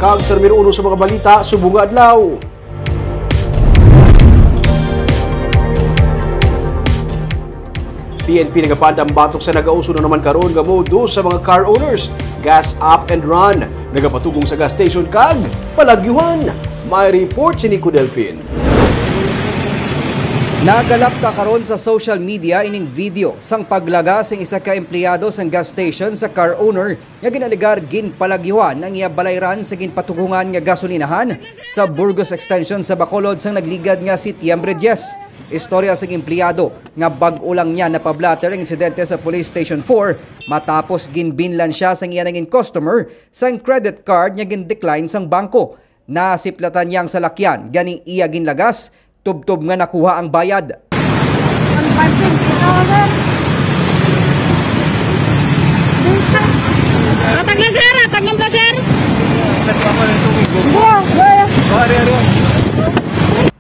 kag sa numero 1 sa mga balita subong nga adlaw. PNP nagapandang batok sa nagauso na naman karon nga modus sa mga car owners. Gas up and run. Nagapatugong sa gas station kag palagyuhan. May report si Nico Delfin. Nagalap ka karon sa social media ining video sang paglaga sing isa ka empleyado sang gas station sa car owner nga ginaligar ginpalagyuhan ang iya balayran sa ginpatugungan nga gasolinahan sa Burgos Extension sa Bacolod sang nagligad nga Setyembre 10. Istorya sang empleyado nga bag-o lang niya napablatter ang insidente sa Police Station 4 matapos ginbinlan siya sang iya naging customer sang credit card nga gindecline sang bangko. Nasiplatan niyang salakyan ganing iya ginlagas tubtob nga nakuha ang bayad. Taglang placer.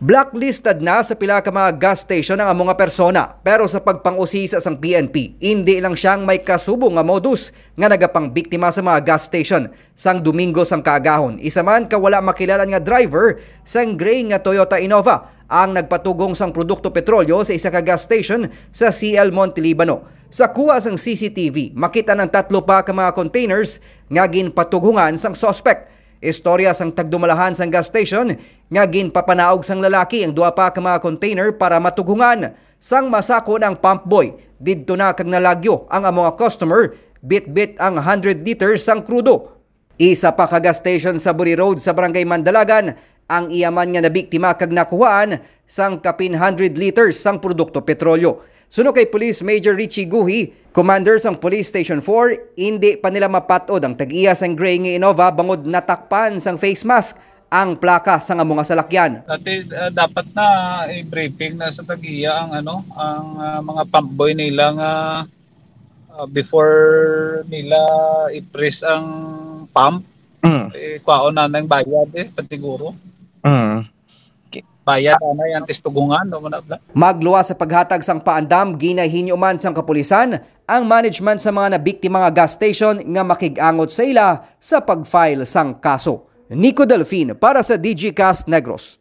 Blacklisted na sa pila ka mga gas station ang mga persona, pero sa pagpang-usisa sang PNP, hindi lang siyang may kasubong nga modus nga nagapang biktima sa mga gas station sang Domingo sang kaagahon. Isa man ka wala makilalan nga driver sang gray nga Toyota Innova ang nagpatugong sang produkto petrolyo sa isa ka gas station sa CL Monte Libano. Sa kuha sang CCTV, makita ng 3 pa ka mga containers nga ginpatugungan sang suspect. Istorya sang tagdumalahan sang gas station nga ginpapanaog sang lalaki ang 2 pa ka mga container para matugungan. Sang masako ng pump boy, didto na kag nalagyo ang mga customer, bit-bit ang 100 liters sang krudo. Isa pa ka gas station sa Buri Road sa Barangay Mandalagan, ang iyaman nga nabiktima kag nakuhaan sang kapin 100 liters sang produkto petrolyo. Suno kay Police Major Richie Guhi, Commander sang Police Station 4, hindi pa nila mapatod ang tag-iya sang gray nga Innova bangod natakpan sang face mask ang plaka sa mga salakyan. Dapat na i-briefing na sa tag-iya ang ang mga pump boy nila nga before nila i-press ang pump, kwaon na ng bayad patiguro. Bayad na yan, tistugungan. Magluwas sa paghatag sang paandam, ginahinyuman sang kapulisan ang management sa mga nabiktima nga gas station nga makig-angot sa ila sa pag-file sang kaso. Nico Delfin para sa DG Cast Negros.